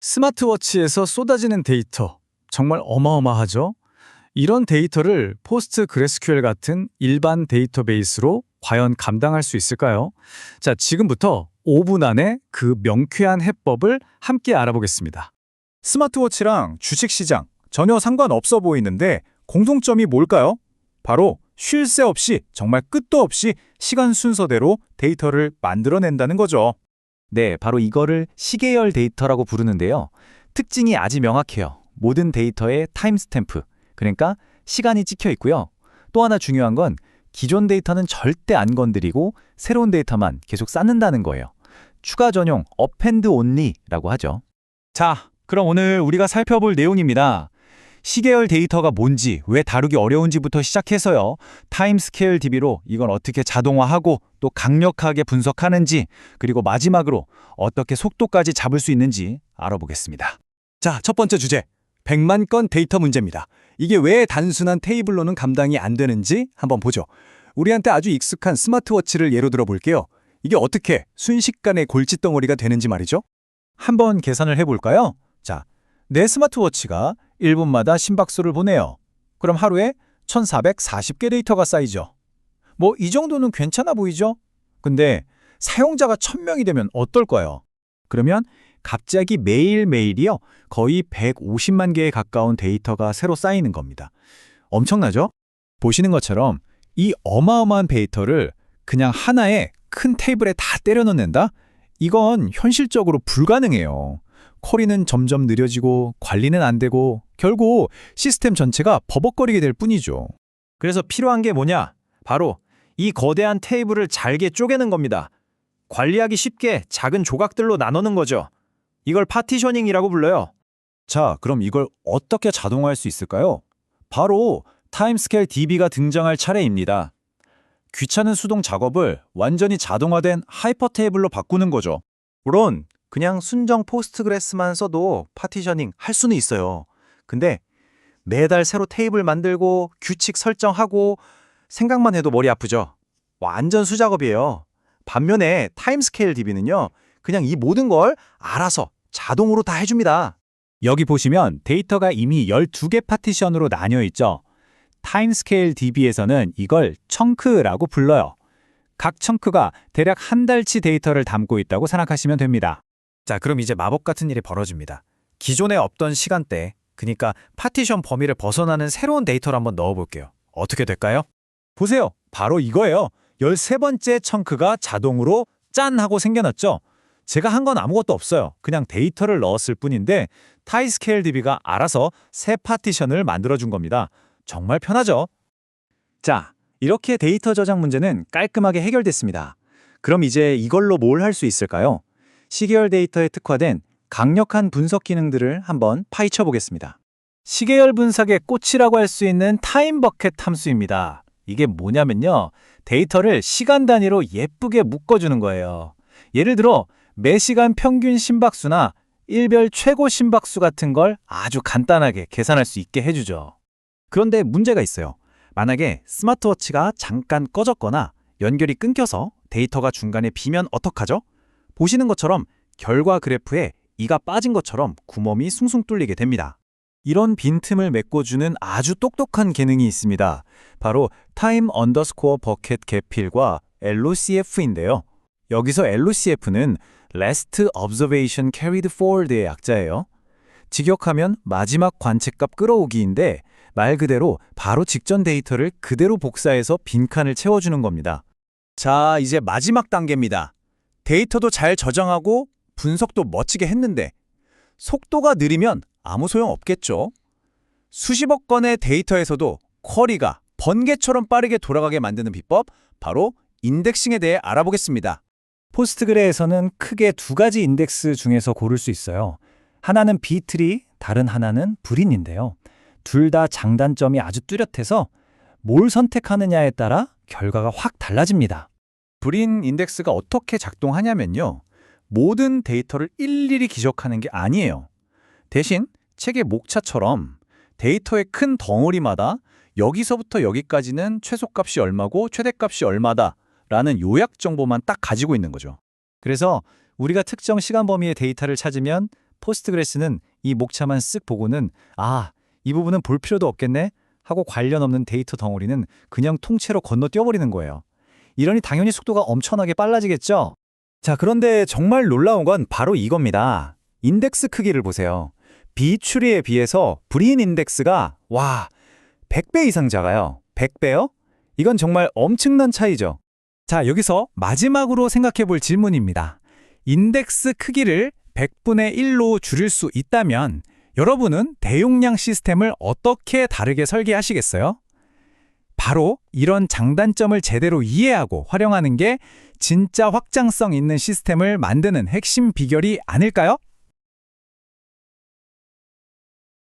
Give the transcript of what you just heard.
스마트워치에서 쏟아지는 데이터, 정말 어마어마하죠? 이런 데이터를 포스트그레스QL 같은 일반 데이터베이스로 과연 감당할 수 있을까요? 자, 지금부터 5분 안에 그 명쾌한 해법을 함께 알아보겠습니다. 스마트워치랑 주식시장 전혀 상관없어 보이는데 공통점이 뭘까요? 바로 쉴 새 없이 정말 끝도 없이 시간 순서대로 데이터를 만들어낸다는 거죠. 네, 바로 이거를 시계열 데이터라고 부르는데요. 특징이 아주 명확해요. 모든 데이터에 타임스탬프, 그러니까 시간이 찍혀 있고요. 또 하나 중요한 건 기존 데이터는 절대 안 건드리고 새로운 데이터만 계속 쌓는다는 거예요. 추가 전용 어펜드 온리라고 하죠. 자, 그럼 오늘 우리가 살펴볼 내용입니다. 시계열 데이터가 뭔지, 왜 다루기 어려운지부터 시작해서요. 타임스케일 DB로 이걸 어떻게 자동화하고 또 강력하게 분석하는지, 그리고 마지막으로 어떻게 속도까지 잡을 수 있는지 알아보겠습니다. 자, 첫 번째 주제. 100만 건 데이터 문제입니다. 이게 왜 단순한 테이블로는 감당이 안 되는지 한번 보죠. 우리한테 아주 익숙한 스마트워치를 예로 들어 볼게요. 이게 어떻게 순식간에 골칫덩어리가 되는지 말이죠. 한번 계산을 해볼까요? 자, 내 스마트워치가 1분마다 심박수를 보내요. 그럼 하루에 1440개 데이터가 쌓이죠. 뭐 이 정도는 괜찮아 보이죠? 근데 사용자가 1000명이 되면 어떨까요? 그러면 갑자기 매일매일이요. 거의 150만 개에 가까운 데이터가 새로 쌓이는 겁니다. 엄청나죠? 보시는 것처럼 이 어마어마한 데이터를 그냥 하나의 큰 테이블에 다 때려 넣는다? 이건 현실적으로 불가능해요. 쿼리는 점점 느려지고 관리는 안 되고 결국 시스템 전체가 버벅거리게 될 뿐이죠. 그래서 필요한 게 뭐냐? 바로 이 거대한 테이블을 잘게 쪼개는 겁니다. 관리하기 쉽게 작은 조각들로 나누는 거죠. 이걸 파티셔닝이라고 불러요. 자, 그럼 이걸 어떻게 자동화할 수 있을까요? 바로 타임스케일 DB가 등장할 차례입니다. 귀찮은 수동 작업을 완전히 자동화된 하이퍼 테이블로 바꾸는 거죠. 물론 그냥 순정 포스트그레스만 써도 파티셔닝 할 수는 있어요. 근데 매달 새로 테이블 만들고 규칙 설정하고 생각만 해도 머리 아프죠. 완전 수작업이에요. 반면에 타임스케일 DB는요. 그냥 이 모든 걸 알아서 자동으로 다 해줍니다. 여기 보시면 데이터가 이미 12개 파티션으로 나뉘어 있죠. 타임스케일 DB에서는 이걸 청크라고 불러요. 각 청크가 대략 한 달치 데이터를 담고 있다고 생각하시면 됩니다. 자, 그럼 이제 마법 같은 일이 벌어집니다. 기존에 없던 시간대, 그러니까 파티션 범위를 벗어나는 새로운 데이터를 한번 넣어볼게요. 어떻게 될까요? 보세요. 바로 이거예요. 13번째 청크가 자동으로 짠 하고 생겨났죠? 제가 한 건 아무것도 없어요. 그냥 데이터를 넣었을 뿐인데 타임스케일 DB가 알아서 새 파티션을 만들어준 겁니다. 정말 편하죠? 자, 이렇게 데이터 저장 문제는 깔끔하게 해결됐습니다. 그럼 이제 이걸로 뭘 할 수 있을까요? 시계열 데이터에 특화된 강력한 분석 기능들을 한번 파헤쳐 보겠습니다. 시계열 분석의 꽃이라고 할 수 있는 타임버켓 함수입니다. 이게 뭐냐면요. 데이터를 시간 단위로 예쁘게 묶어주는 거예요. 예를 들어 매 시간 평균 심박수나 일별 최고 심박수 같은 걸 아주 간단하게 계산할 수 있게 해주죠. 그런데 문제가 있어요. 만약에 스마트워치가 잠깐 꺼졌거나 연결이 끊겨서 데이터가 중간에 비면 어떡하죠? 보시는 것처럼 결과 그래프에 이가 빠진 것처럼 구멍이 숭숭 뚫리게 됩니다. 이런 빈틈을 메꿔주는 아주 똑똑한 기능이 있습니다. 바로 time underscore bucket getfill과 LOCF인데요. 여기서 LOCF는 last observation carried forward의 약자예요. 직역하면 마지막 관측값 끌어오기인데 말 그대로 바로 직전 데이터를 그대로 복사해서 빈칸을 채워주는 겁니다. 자, 이제 마지막 단계입니다. 데이터도 잘 저장하고 분석도 멋지게 했는데 속도가 느리면 아무 소용 없겠죠? 수십억 건의 데이터에서도 쿼리가 번개처럼 빠르게 돌아가게 만드는 비법, 바로 인덱싱에 대해 알아보겠습니다. 포스트그레에서는 크게 두 가지 인덱스 중에서 고를 수 있어요. 하나는 B트리, 다른 하나는 브린인데요. 둘 다 장단점이 아주 뚜렷해서 뭘 선택하느냐에 따라 결과가 확 달라집니다. 브린 인덱스가 어떻게 작동하냐면요. 모든 데이터를 일일이 기록하는 게 아니에요. 대신 책의 목차처럼 데이터의 큰 덩어리마다 여기서부터 여기까지는 최소값이 얼마고 최대값이 얼마다 라는 요약 정보만 딱 가지고 있는 거죠. 그래서 우리가 특정 시간 범위의 데이터를 찾으면 포스트그레스는 이 목차만 쓱 보고는 이 부분은 볼 필요도 없겠네 하고 관련 없는 데이터 덩어리는 그냥 통째로 건너뛰어버리는 거예요. 이러니 당연히 속도가 엄청나게 빨라지겠죠? 자, 그런데 정말 놀라운 건 바로 이겁니다. 인덱스 크기를 보세요. 비추리에 비해서 브린 인덱스가 100배 이상 작아요. 100배요? 이건 정말 엄청난 차이죠. 자, 여기서 마지막으로 생각해 볼 질문입니다. 인덱스 크기를 100분의 1로 줄일 수 있다면 여러분은 대용량 시스템을 어떻게 다르게 설계하시겠어요? 바로 이런 장단점을 제대로 이해하고 활용하는 게 진짜 확장성 있는 시스템을 만드는 핵심 비결이 아닐까요?